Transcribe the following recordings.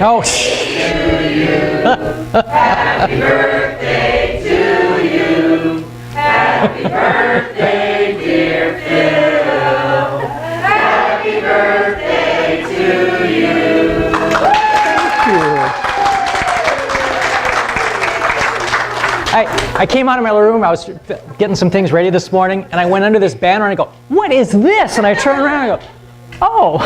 Oh. Happy birthday to you. Happy birthday, dear Phil. Happy birthday to you. Thank you. I came out of my room, I was getting some things ready this morning, and I went under this banner and I go, what is this? And I turned around and I go, oh,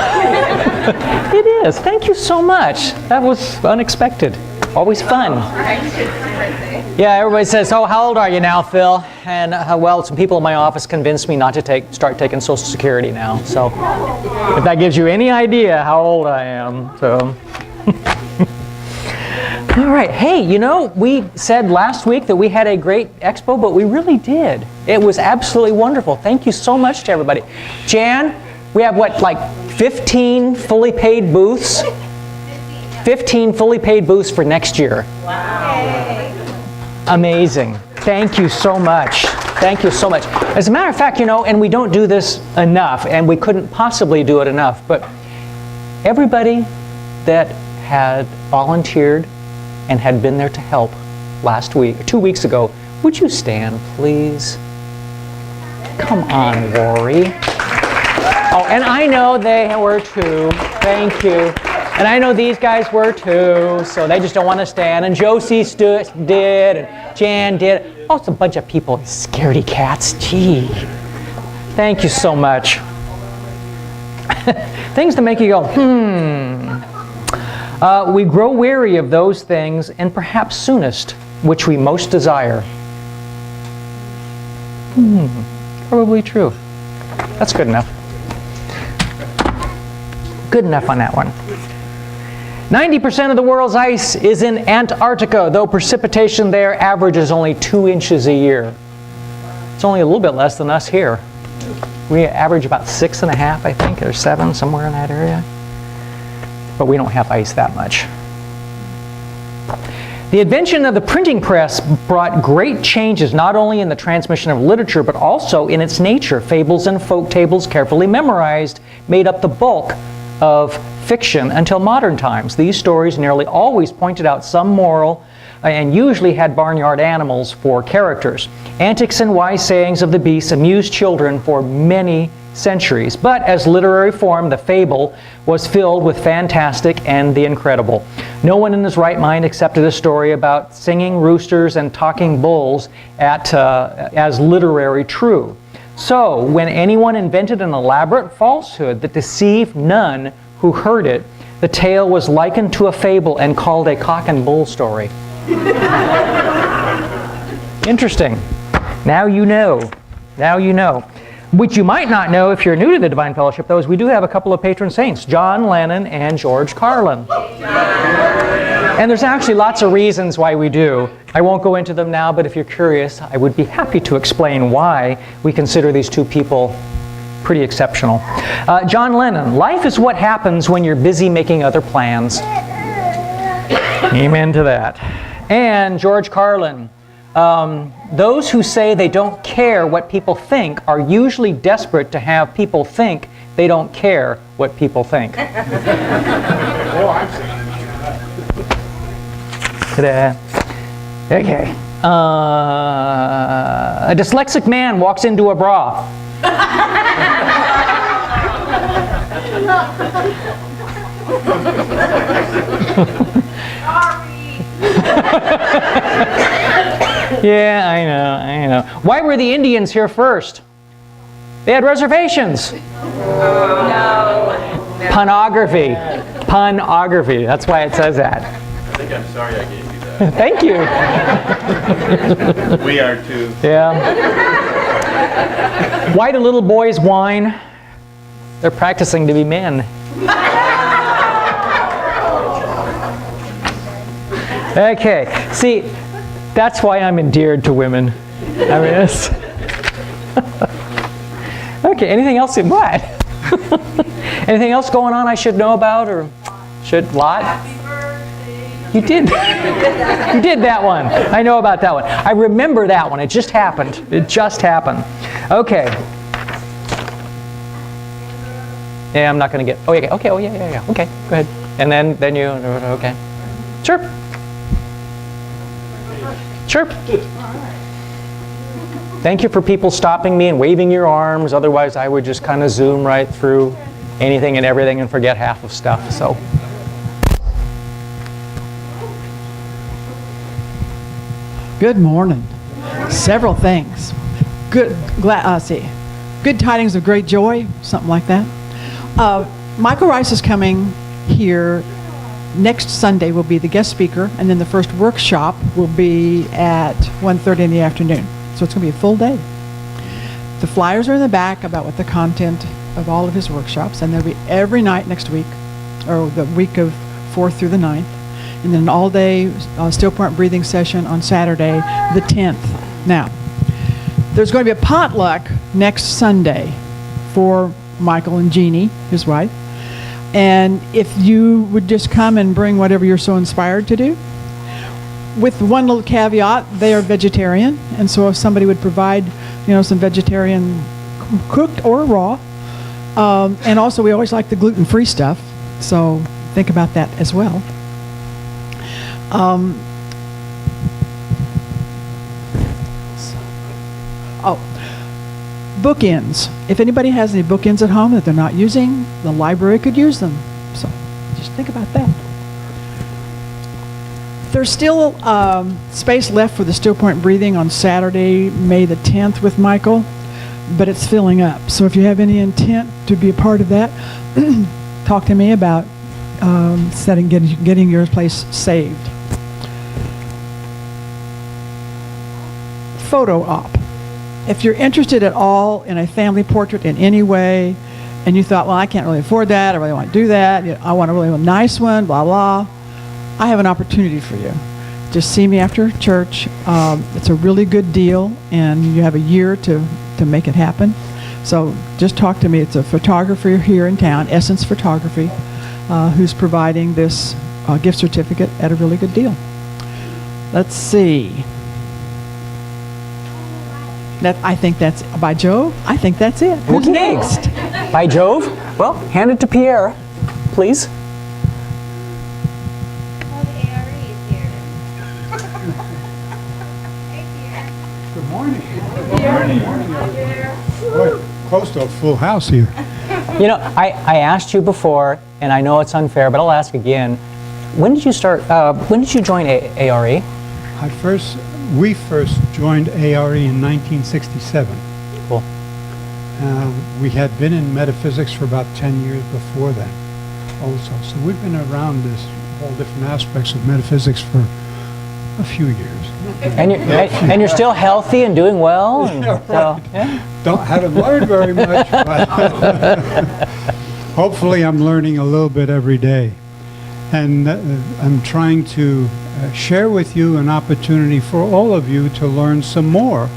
it is. Thank you so much. That was unexpected. Always fun. Yeah, everybody says, oh, how old are you now, Phil? And, well, some people in my office convinced me not to start taking Social Security now. So, if that gives you any idea how old I am. So. All right. Hey, you know, we said last week that we had a great expo, but we really did. It was absolutely wonderful. Thank you so much to everybody. Jan, we have what, like 15 fully paid booths? 15 fully paid booths for next year. Wow. Amazing. Thank you so much. Thank you so much. As a matter of fact, you know, and we don't do this enough, and we couldn't possibly do it enough, but everybody that had volunteered and had been there to help last week, 2 weeks ago, would you stand, please? Come on, Rory. Oh, and I know they were too. Thank you. And I know these guys were too, so they just don't want to stand. And Josie did, and Jan did. Oh, it's a bunch of people, scaredy cats. Gee. Thank you so much. Things to make you go, we grow weary of those things, and perhaps soonest, which we most desire. Probably true. That's good enough. Good enough on that one. 90% of the world's ice is in Antarctica, though precipitation there averages only 2 inches a year. It's only a little bit less than us here. We average about 6.5, I think, or 7, somewhere in that area. But we don't have ice that much. The invention of the printing press brought great changes not only in the transmission of literature, but also in its nature. Fables and folk tables carefully memorized made up the bulk of fiction until modern times. These stories nearly always pointed out some moral and usually had barnyard animals for characters. Antics and wise sayings of the beasts amused children for many centuries. But as literary form, the fable was filled with fantastic and the incredible. No one in his right mind accepted a story about singing roosters and talking bulls as literary true. So, when anyone invented an elaborate falsehood that deceived none who heard it, the tale was likened to a fable and called a cock and bull story. Interesting. Now you know. Now you know. Which you might not know if you're new to the Divine Fellowship, though, is we do have a couple of patron saints, John Lennon and George Carlin. And there's actually lots of reasons why we do. I won't go into them now, but if you're curious, I would be happy to explain why we consider these two people pretty exceptional. John Lennon, life is what happens when you're busy making other plans. Amen to that. And George Carlin, those who say they don't care what people think are usually desperate to have people think they don't care what people think. Ta-da. Okay. A dyslexic man walks into a bra. Yeah, I know. Why were the Indians here first? They had reservations. No. Punography. Punography. That's why it says that. I think I'm sorry I gave you that. Thank you. We are too. Yeah. Why do little boys whine? They're practicing to be men. Okay. See, that's why I'm endeared to women. I mean, it's okay. Anything else? What? Anything else going on I should know about, or should lot? You did. You did that one. I know about that one. I remember that one. It just happened. It just happened. Okay. Yeah, I'm not going to get. Oh yeah. Okay. Oh yeah. Okay. Go ahead. And then you, okay. Sure. Sure. Thank you for people stopping me and waving your arms. Otherwise, I would just kind of zoom right through anything and everything and forget half of stuff. So. Good morning. Several things. Good tidings of great joy, something like that. Michael Rice is coming here next Sunday. Will be the guest speaker, and then the first workshop will be at 1:30 in the afternoon. So it's going to be a full day. The flyers are in the back about what the content of all of his workshops, and they'll be every night next week, or the week of 4th through the 9th. And then an all-day still point breathing session on Saturday, the 10th. Now, there's going to be a potluck next Sunday for Michael and Jeannie, his wife. And if you would just come and bring whatever you're so inspired to do, with one little caveat, they are vegetarian. And so if somebody would provide, some vegetarian cooked or raw. And also we always like the gluten-free stuff. So think about that as well. Bookends. If anybody has any bookends at home that they're not using, the library could use them. So just think about that. There's still space left for the still point breathing on Saturday, May the 10th with Michael, but it's filling up. So if you have any intent to be a part of that, talk to me about getting your place saved. Photo op. If you're interested at all in a family portrait in any way, and you thought, well, I can't really afford that, I really want to do that, I want a really nice one, blah, blah, I have an opportunity for you. Just see me after church. It's a really good deal, and you have a year to make it happen. So just talk to me. It's a photographer here in town, Essence Photography, who's providing this gift certificate at a really good deal. Let's see. I think that's, by Jove, I think that's it. Who's Okay. next? By Jove. Well, hand it to Pierre, please. Oh, the ARE is here. Hey, Pierre. Good morning. Boy, close to a full house here. I asked you before, and I know it's unfair, but I'll ask again. When did you join ARE? We first joined ARE in 1967. Cool. We had been in metaphysics for about 10 years before that also. So we've been around all different aspects of metaphysics for a few years. And you're still healthy and doing well? And Yeah, so, right. Haven't learned very much, but hopefully I'm learning a little bit every day. And I'm trying to share with you an opportunity for all of you to learn some more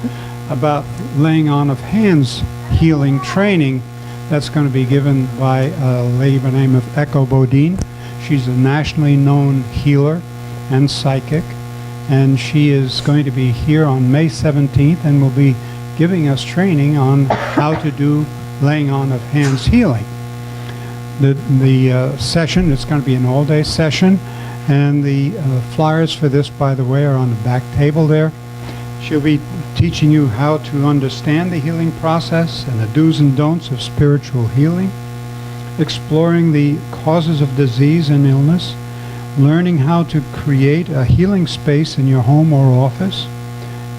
about laying on of hands healing training that's going to be given by a lady by the name of Echo Bodine. She's a nationally known healer and psychic, and she is going to be here on May 17th and will be giving us training on how to do laying on of hands healing. The session is going to be an all-day session, and the flyers for this, by the way, are on the back table there. She'll be teaching you how to understand the healing process and the do's and don'ts of spiritual healing, exploring the causes of disease and illness, learning how to create a healing space in your home or office,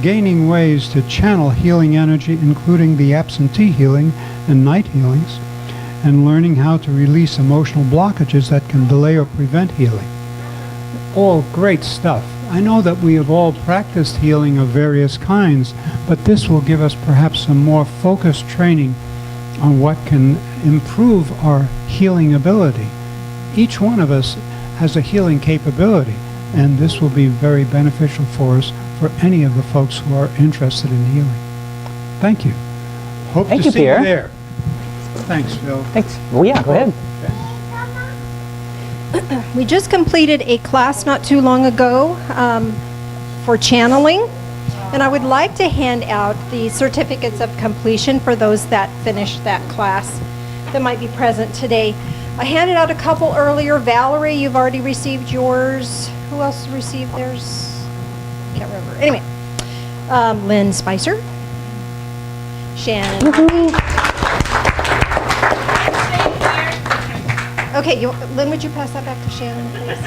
gaining ways to channel healing energy, including the absentee healing and night healings, and learning how to release emotional blockages that can delay or prevent healing. All great stuff. I know that we have all practiced healing of various kinds, but this will give us perhaps some more focused training on what can improve our healing ability. Each one of us has a healing capability, and this will be very beneficial for us, for any of the folks who are interested in healing. Thank you. Hope Thank to you, see Pierre. you there. Thanks, Phil. Thanks. Oh, yeah, go ahead. We just completed a class not too long ago for channeling, and I would like to hand out the certificates of completion for those that finished that class that might be present today. I handed out a couple earlier. Valerie, you've already received yours. Who else received theirs? Can't remember. Anyway, Lynn Spicer. Shannon. Okay, Lynn, would you pass that back to Shannon, please?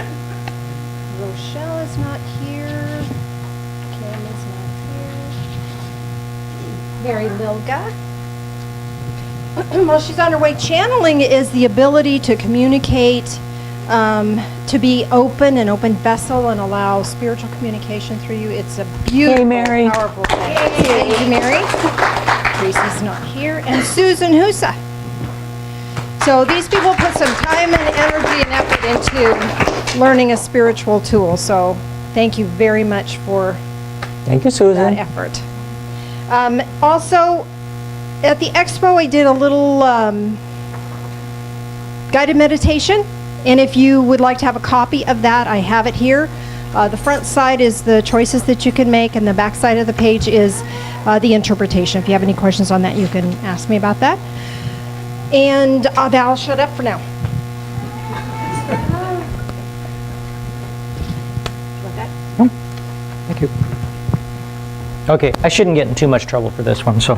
Rochelle is not here. Kim is not here. Mary Lilga. While she's on her way, channeling is the ability to communicate, to be open, an open vessel, and allow spiritual communication through you. It's a beautiful, Mary. powerful thing. Thank you, Mary. Tracy's not here. And Susan Husa. So these people put some time and energy and effort into learning a spiritual tool. So thank you very much for Thank you, that Susan. effort. Also, at the expo, I did a little guided meditation. And if you would like to have a copy of that, I have it here. The front side is the choices that you can make, and the back side of the page is the interpretation. If you have any questions on that, you can ask me about that. And I'll shut up for now. Thank you. Okay, I shouldn't get in too much trouble for this one. So,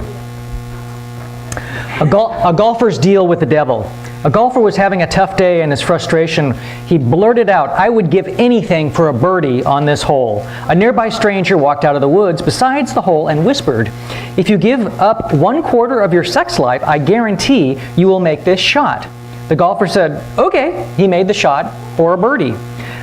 a golfer's deal with the devil. A golfer was having a tough day, and his frustration, he blurted out, "I would give anything for a birdie on this hole." A nearby stranger walked out of the woods besides the hole and whispered, "If you give up 1/4 of your sex life, I guarantee you will make this shot." The golfer said, "Okay." He made the shot for a birdie.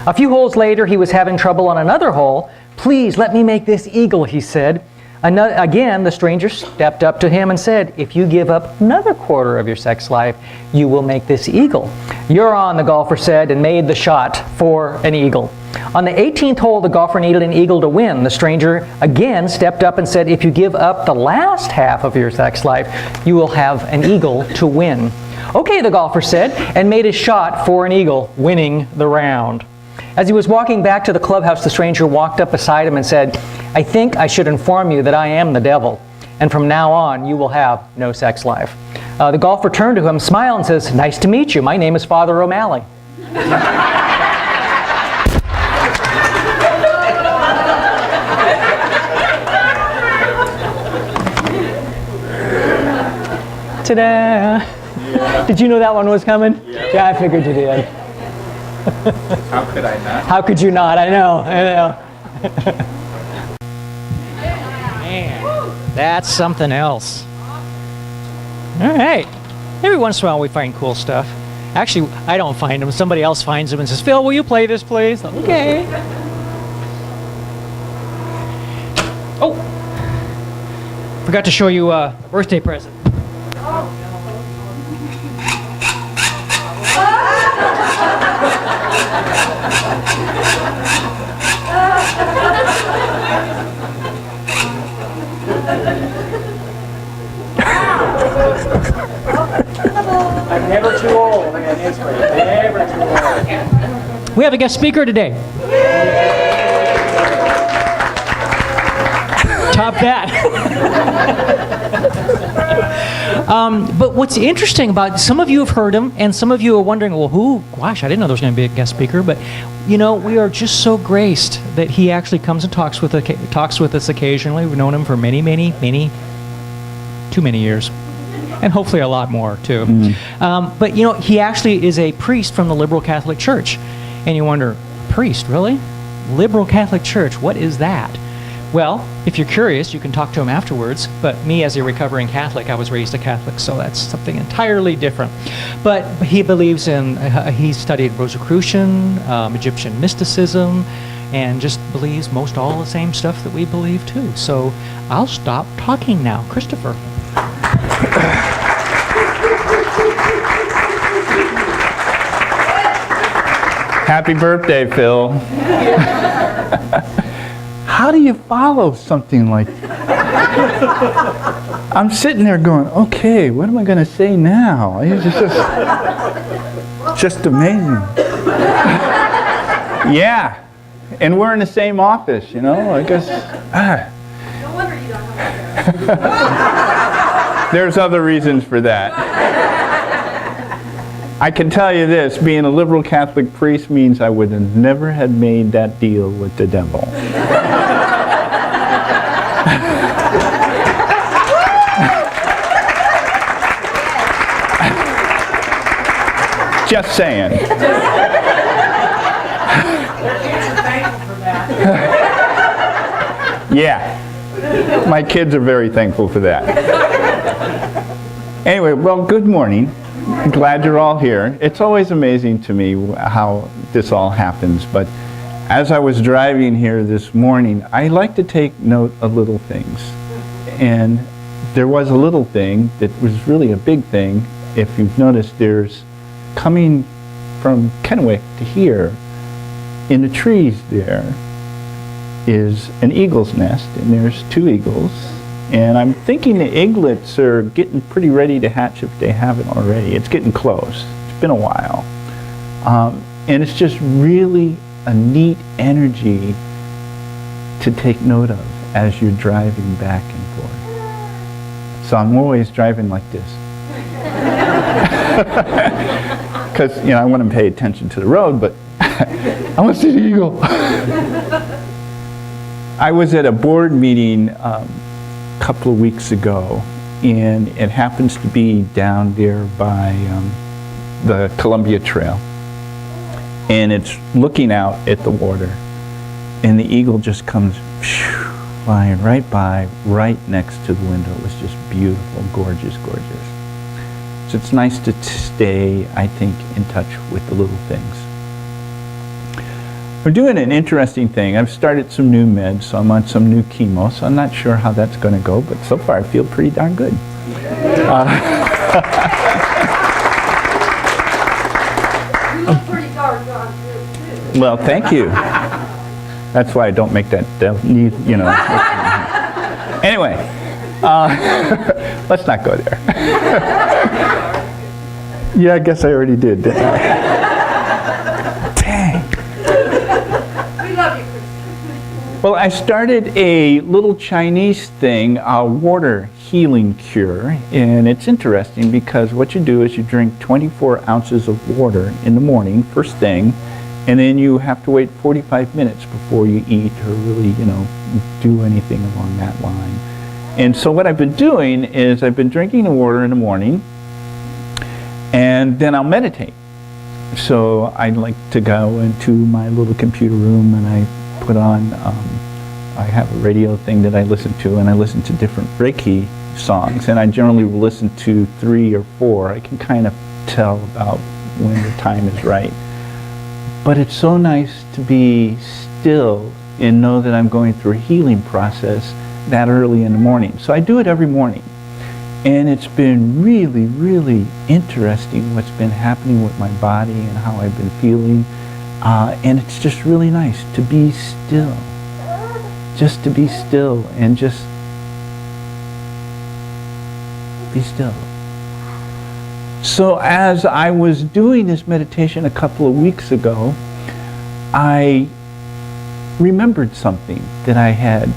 A few holes later, he was having trouble on another hole. "Please let me make this eagle," he said. Again, the stranger stepped up to him and said, "If you give up another 1/4 of your sex life, you will make this eagle." "You're on," the golfer said, and made the shot for an eagle. On the 18th hole, the golfer needed an eagle to win. The stranger again stepped up and said, "If you give up the last half of your sex life, you will have an eagle to win." "Okay," the golfer said, and made his shot for an eagle, winning the round. As he was walking back to the clubhouse, the stranger walked up beside him and said, "I think I should inform you that I am the devil, and from now on you will have no sex life." The golfer turned to him, smiled, and says, "Nice to meet you. My name is Father O'Malley." Ta-da! Did you know that one was coming? Yeah, I figured you did. How could I not? How could you not? I know. Man, that's something else. All right. Every once in a while we find cool stuff. Actually, I don't find them. Somebody else finds them and says, "Phil, will you play this, please?" Okay. Oh, forgot to show you a birthday present. I'm never too old. Never too old. We have a guest speaker today. Top that. But what's interesting about, some of you have heard him, and some of you are wondering, well, who? Gosh, I didn't know there was going to be a guest speaker. But you know, we are just so graced that he actually comes and talks with us occasionally. We've known him for many, too many years. And hopefully a lot more, too. But, you know, he actually is a priest from the Liberal Catholic Church. And you wonder, priest, really? Liberal Catholic Church, what is that? Well, if you're curious, you can talk to him afterwards. But me, as a recovering Catholic, I was raised a Catholic, so that's something entirely different. But he believes in, he studied Rosicrucian, Egyptian mysticism, and just believes most all the same stuff that we believe, too. So I'll stop talking now. Christopher. Happy birthday, Phil. How do you follow something like that? I'm sitting there going, okay, what am I going to say now? It's just amazing. Yeah, and we're in the same office, you know, I guess. No wonder you don't have There's other reasons for that. I can tell you this, being a liberal Catholic priest means I would have never had made that deal with the devil. Just saying. Yeah. My kids are very thankful for that. Anyway, well, good morning. I'm glad you're all here. It's always amazing to me how this all happens, but as I was driving here this morning, I like to take note of little things. And there was a little thing that was really a big thing. If you've noticed, there's coming from Kennewick to here, in the trees there is an eagle's nest, and there's 2 eagles. And I'm thinking the eaglets are getting pretty ready to hatch if they haven't already. It's getting close. It's been a while. And it's just really a neat energy to take note of as you're driving back and forth. So I'm always driving like this. Because, you know, I want to pay attention to the road, but I want to see the eagle. I was at a board meeting a couple of weeks ago, and it happens to be down there by the Columbia Trail. And it's looking out at the water, and the eagle just comes flying right by, right next to the window. It was just beautiful, gorgeous, gorgeous. So it's nice to stay, I think, in touch with the little things. We're doing an interesting thing. I've started some new meds, so I'm on some new chemo, so I'm not sure how that's going to go, but so far I feel pretty darn good. You look pretty dark on too. Well, thank you. That's why I don't make that, you know. Anyway, let's not go there. Yeah, I guess I already did, didn't I? Dang. We love you, Chris. Well, I started a little Chinese thing, a water healing cure, and it's interesting because what you do is you drink 24 ounces of water in the morning, first thing, and then you have to wait 45 minutes before you eat or really, you know, do anything along that line. And so what I've been doing is I've been drinking the water in the morning, and then I'll meditate. So I like to go into my little computer room, and I put on, I have a radio thing that I listen to, and I listen to different Reiki songs, and I generally will listen to 3 or 4. I can kind of tell about when the time is right. But it's so nice to be still and know that I'm going through a healing process that early in the morning. So I do it every morning. And it's been really, really interesting what's been happening with my body and how I've been feeling. And it's just really nice to be still. Just to be still and just be still. So as I was doing this meditation a couple of weeks ago, I remembered something that I had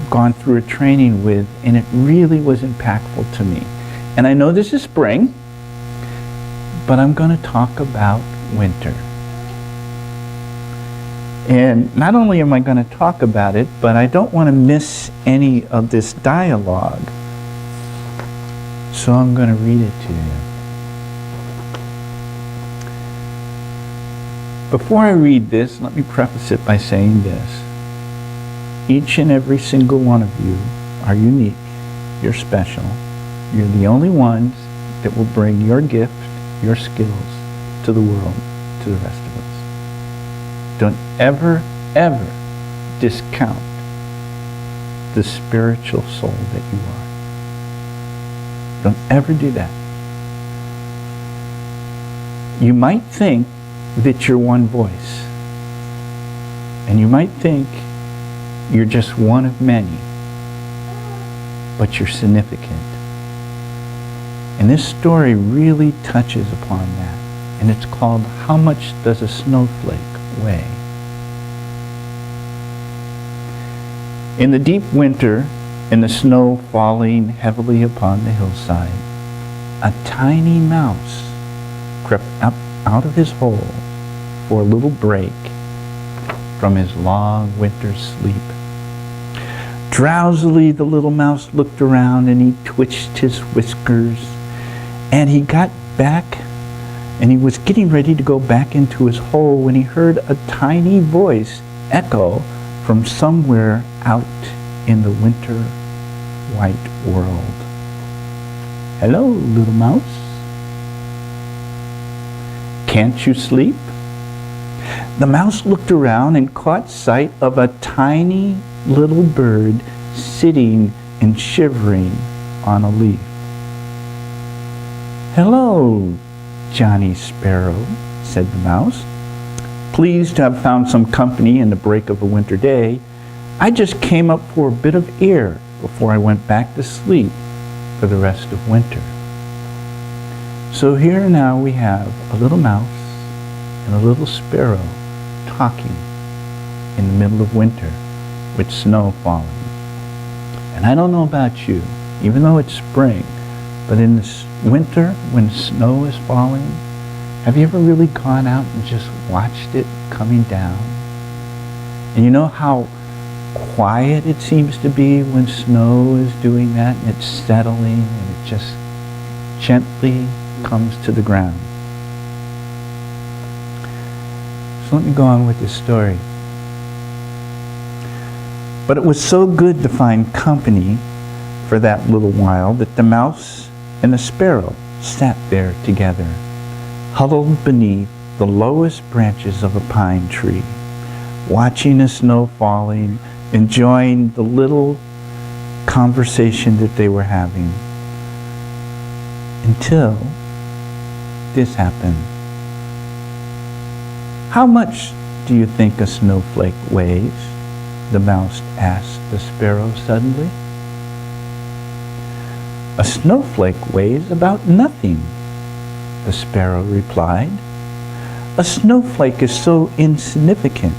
gone through a training with, and it really was impactful to me. And I know this is spring, but I'm going to talk about winter. And not only am I going to talk about it, but I don't want to miss any of this dialogue. So I'm going to read it to you. Before I read this, let me preface it by saying this. Each and every single one of you are unique. You're special. You're the only ones that will bring your gift, your skills to the world, to the rest of us. Don't ever, ever discount the spiritual soul that you are. Don't ever do that. You might think that you're one voice, and you might think you're just one of many, but you're significant. And this story really touches upon that, and it's called How Much Does a Snowflake Weigh? In the deep winter, and the snow falling heavily upon the hillside, a tiny mouse crept up out of his hole for a little break from his long winter sleep. Drowsily, the little mouse looked around and he twitched his whiskers, and he got back, and he was getting ready to go back into his hole when he heard a tiny voice echo from somewhere out in the winter white world. "Hello, little mouse. Can't you sleep?" The mouse looked around and caught sight of a tiny little bird sitting and shivering on a leaf. "Hello, Johnny Sparrow," said the mouse. "Pleased to have found some company in the break of a winter day. I just came up for a bit of air before I went back to sleep for the rest of winter." So here now we have a little mouse and a little sparrow talking in the middle of winter with snow falling. And I don't know about you, even though it's spring, but in this winter when snow is falling, have you ever really gone out and just watched it coming down? And you know how quiet it seems to be when snow is doing that, and it's settling and it just gently comes to the ground. So let me go on with this story. But it was so good to find company for that little while that the mouse and the sparrow sat there together, huddled beneath the lowest branches of a pine tree, watching the snow falling, enjoying the little conversation that they were having. Until this happened. "How much do you think a snowflake weighs?" the mouse asked the sparrow suddenly. "A snowflake weighs about nothing," the sparrow replied. "A snowflake is so insignificant,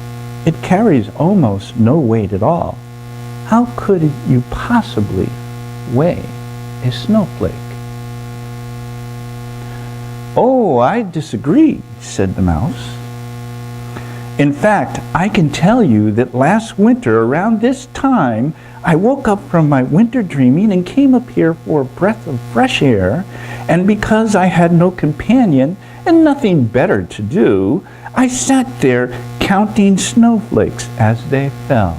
it carries almost no weight at all. How could you possibly weigh a snowflake?" "Oh, I disagree," said the mouse. "In fact, I can tell you that last winter around this time, I woke up from my winter dreaming and came up here for a breath of fresh air, and because I had no companion and nothing better to do, I sat there counting snowflakes as they fell.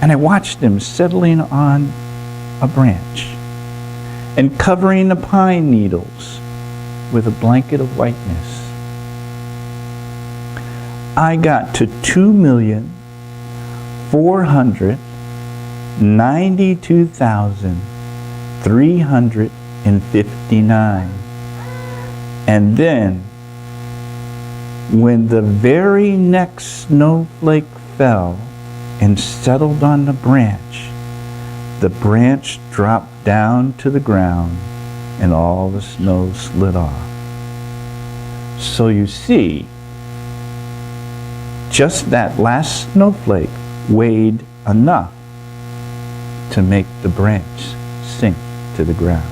And I watched them settling on a branch and covering the pine needles with a blanket of whiteness. I got to 2,492,359. And then, when the very next snowflake fell and settled on the branch dropped down to the ground and all the snow slid off. So you see, just that last snowflake weighed enough to make the branch sink to the ground.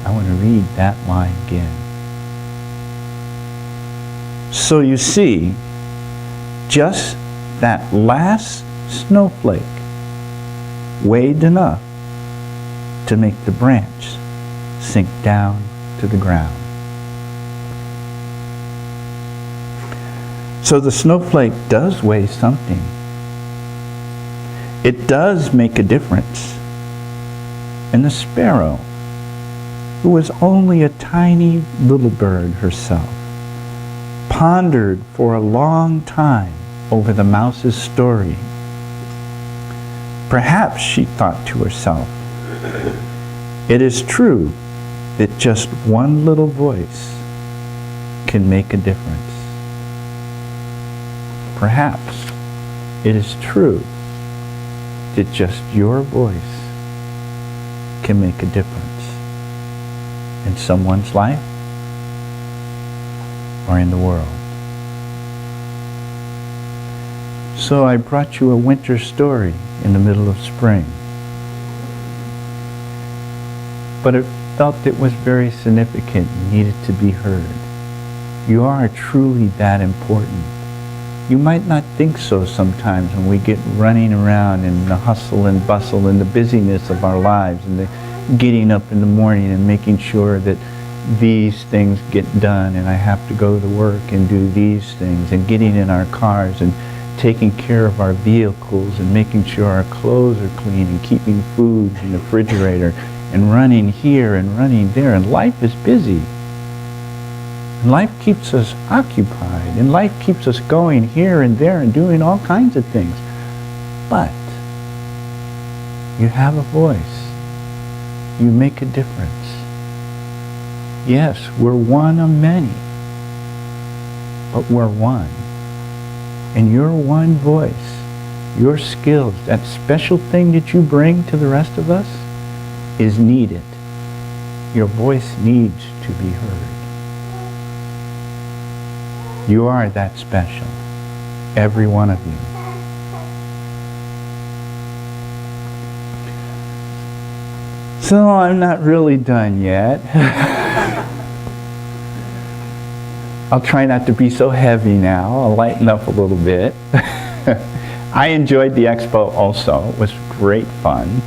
I want to read that line again. So you see, just that last snowflake weighed enough to make the branch sink down to the ground. So the snowflake does weigh something. It does make a difference. And the sparrow, who was only a tiny little bird herself, pondered for a long time over the mouse's story. Perhaps she thought to herself, it is true that just one little voice can make a difference. Perhaps it is true that just your voice can make a difference in someone's life or in the world. So I brought you a winter story in the middle of spring. But it felt it was very significant, needed to be heard. You are truly that important. You might not think so sometimes when we get running around in the hustle and bustle and the busyness of our lives and the getting up in the morning and making sure that these things get done, and I have to go to work and do these things, and getting in our cars and taking care of our vehicles and making sure our clothes are clean and keeping food in the refrigerator and running here and running there. And life is busy. And life keeps us occupied, and life keeps us going here and there and doing all kinds of things. But you have a voice. You make a difference. Yes, we're one of many, but we're one. And your one voice, your skills, that special thing that you bring to the rest of us is needed. Your voice needs to be heard. You are that special, every one of you. So I'm not really done yet. I'll try not to be so heavy now. I'll lighten up a little bit. I enjoyed the expo also. It was great fun.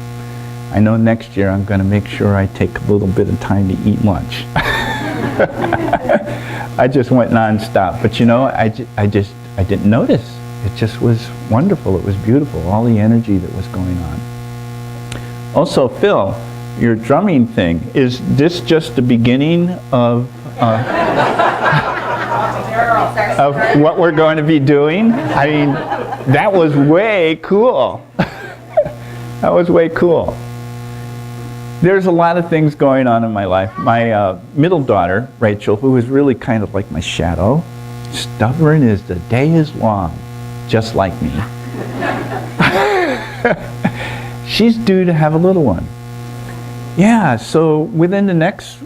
I know next year I'm going to make sure I take a little bit of time to eat lunch. I just went nonstop. But you know, I didn't notice. It just was wonderful. It was beautiful. All the energy that was going on. Also, Phil, your drumming thing, is this just the beginning of what we're going to be doing? I mean, that was way cool. That was way cool. There's a lot of things going on in my life. My middle daughter, Rachel, who is really kind of like my shadow, stubborn as the day is long, just like me. She's due to have a little one. Yeah, so within the next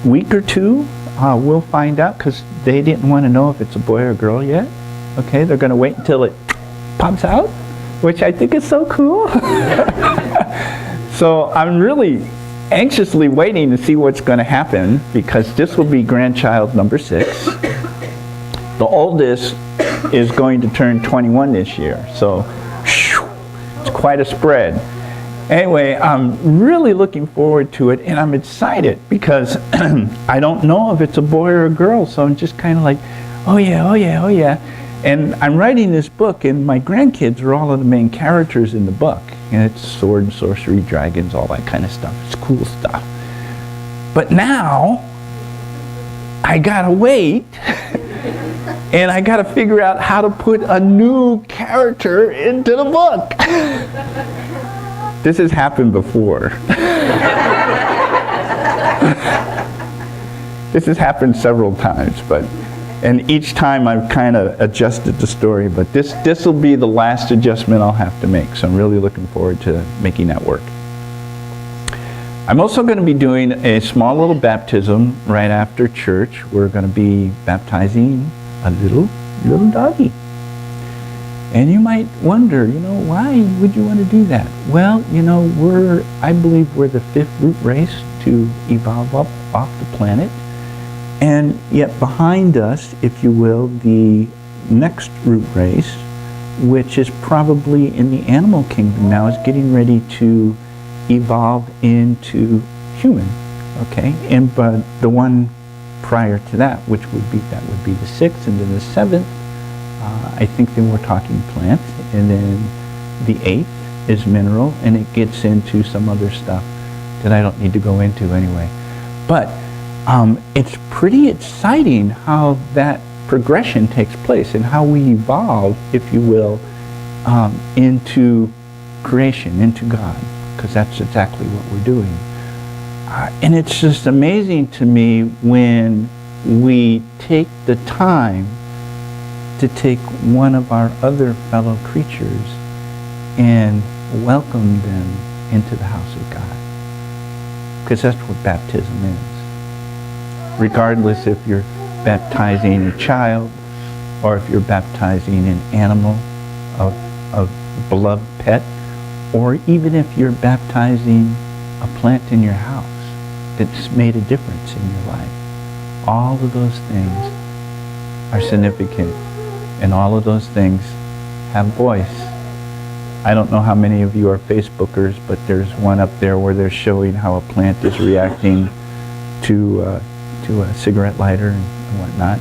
week or two, we'll find out, because they didn't want to know if it's a boy or a girl yet. Okay, they're going to wait until it pops out, which I think is so cool. So I'm really anxiously waiting to see what's going to happen, because this will be grandchild number 6. The oldest is going to turn 21 this year, so it's quite a spread. Anyway, I'm really looking forward to it, and I'm excited because I don't know if it's a boy or a girl, so I'm just kind of like, oh yeah, oh yeah, oh yeah. And I'm writing this book, and my grandkids are all of the main characters in the book. And it's sword and sorcery, dragons, all that kind of stuff. It's cool stuff. But now, I gotta wait, and I gotta figure out how to put a new character into the book. This has happened before. This has happened several times, and each time I've kind of adjusted the story, but this will be the last adjustment I'll have to make, so I'm really looking forward to making that work. I'm also going to be doing a small little baptism right after church. We're going to be baptizing a little doggy. And you might wonder, you know, why would you want to do that? Well, you know, I believe we're the 5th root race to evolve up off the planet. And yet behind us, if you will, the next root race, which is probably in the animal kingdom now, is getting ready to evolve into human, okay? But the one prior to that, which would be the 6th, and then the 7th, I think then we're talking plant, and then the 8th is mineral, and it gets into some other stuff that I don't need to go into anyway. But it's pretty exciting how that progression takes place and how we evolve, if you will, into creation, into God, because that's exactly what we're doing. And it's just amazing to me when we take the time to take one of our other fellow creatures and welcome them into the house of God. Because that's what baptism is. Regardless if you're baptizing a child or if you're baptizing an animal, a beloved pet, or even if you're baptizing a plant in your house. that's made a difference in your life. All of those things are significant, and all of those things have voice. I don't know how many of you are Facebookers, but there's one up there where they're showing how a plant is reacting to a cigarette lighter and whatnot,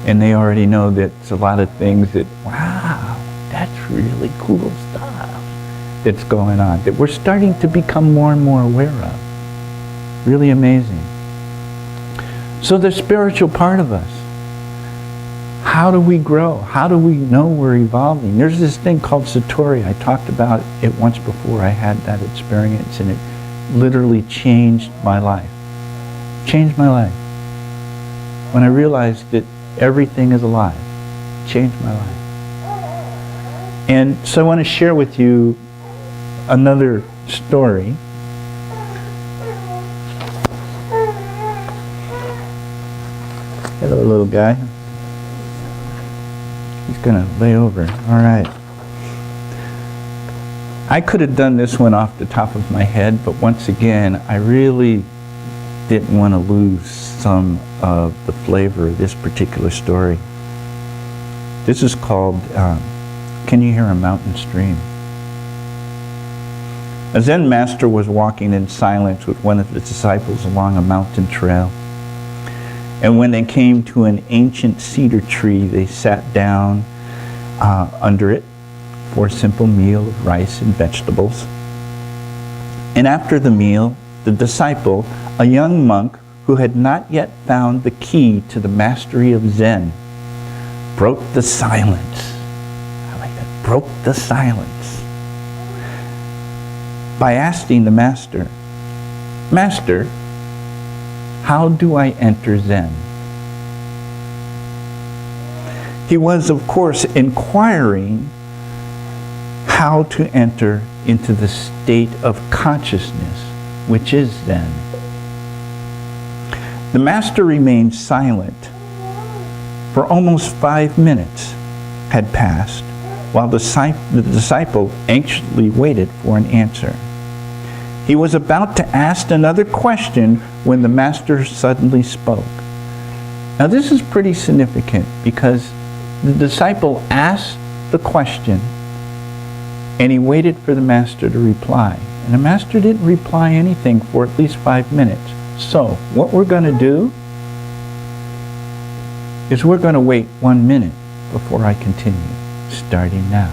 and they already know that it's a lot of things that, wow, that's really cool stuff that's going on, that we're starting to become more and more aware of. Really amazing. So the spiritual part of us, how do we grow? How do we know we're evolving? There's this thing called Satori. I talked about it once before. I had that experience, and it literally changed my life. Changed my life. When I realized that everything is alive, it changed my life. And so I want to share with you another story. Hello, little guy. He's going to lay over. All right. I could have done this one off the top of my head, but once again, I really didn't want to lose some of the flavor of this particular story. This is called, Can You Hear a Mountain Stream? A Zen master was walking in silence with one of his disciples along a mountain trail. And when they came to an ancient cedar tree, they sat down under it for a simple meal of rice and vegetables. And after the meal, the disciple, a young monk who had not yet found the key to the mastery of Zen, broke the silence. I like that. Broke the silence by asking the master, "Master, how do I enter Zen?" He was, of course, inquiring how to enter into the state of consciousness, which is Zen. The master remained silent. For almost 5 minutes had passed, while the disciple anxiously waited for an answer. He was about to ask another question when the master suddenly spoke. Now this is pretty significant because the disciple asked the question and he waited for the master to reply. And the master didn't reply anything for at least 5 minutes. So what we're going to do is we're going to wait 1 minute before I continue, starting now.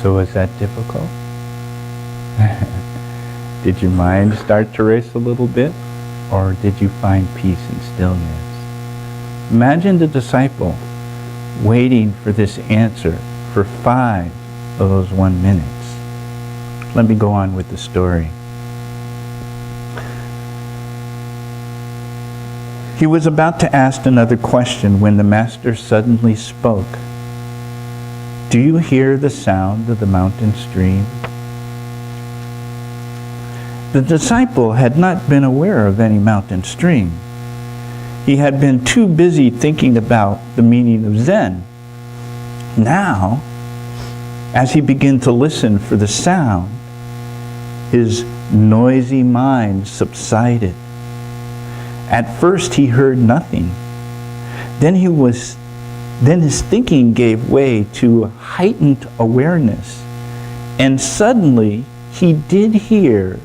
So was that difficult? Did your mind start to race a little bit? Or did you find peace and stillness? Imagine the disciple waiting for this answer for 5 of those 1 minutes. Let me go on with the story. He was about to ask another question when the master suddenly spoke. "Do you hear the sound of the mountain stream?" The disciple had not been aware of any mountain stream. He had been too busy thinking about the meaning of Zen. Now, as he began to listen for the sound, his noisy mind subsided. At first he heard nothing. Then his thinking gave way to heightened awareness, and suddenly he did hear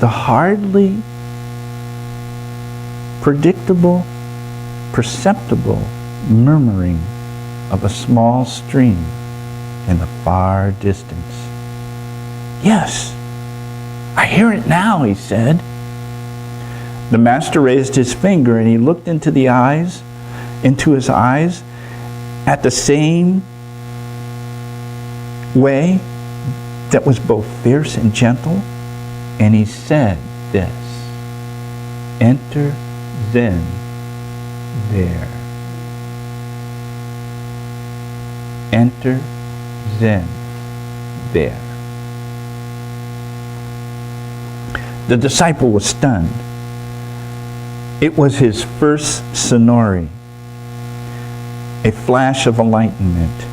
the hardly predictable, perceptible murmuring of a small stream in the far distance. "Yes, I hear it now," he said. The master raised his finger and he looked into his eyes at the same way that was both fierce and gentle, and he said this, "Enter Zen there. Enter Zen there." The disciple was stunned. It was his first sonori, a flash of enlightenment.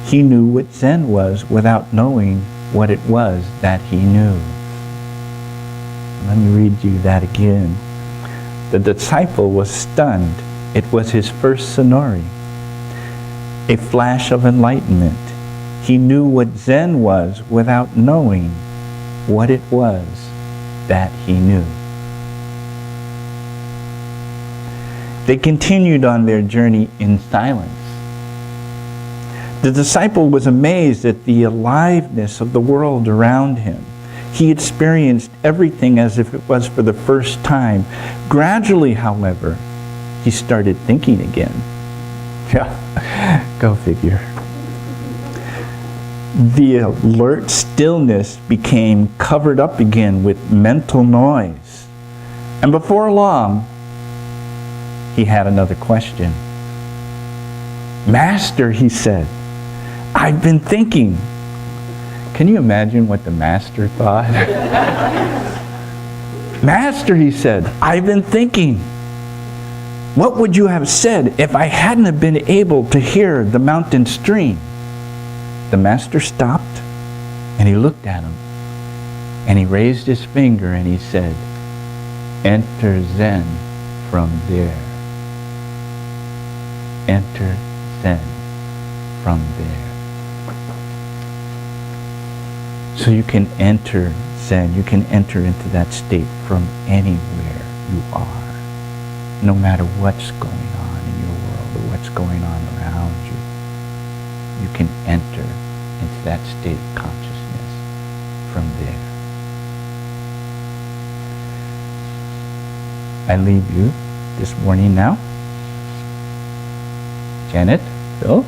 He knew what Zen was without knowing what it was that he knew. Let me read you that again. The disciple was stunned. It was his first sonori, a flash of enlightenment. He knew what Zen was without knowing what it was that he knew. They continued on their journey in silence. The disciple was amazed at the aliveness of the world around him. He experienced everything as if it was for the first time. Gradually, however, he started thinking again. Yeah, go figure. The alert stillness became covered up again with mental noise. And before long, he had another question. "Master," he said, "I've been thinking." Can you imagine what the master thought? "Master," he said, "I've been thinking. What would you have said if I hadn't have been able to hear the mountain stream?" The master stopped and he looked at him and he raised his finger and he said, "Enter Zen from there. Enter Zen from there." So you can enter Zen, you can enter into that state from anywhere you are, no matter what's going on in your world or what's going on around you. You can enter into that state of consciousness from there. I leave you this morning now. Janet, Phil.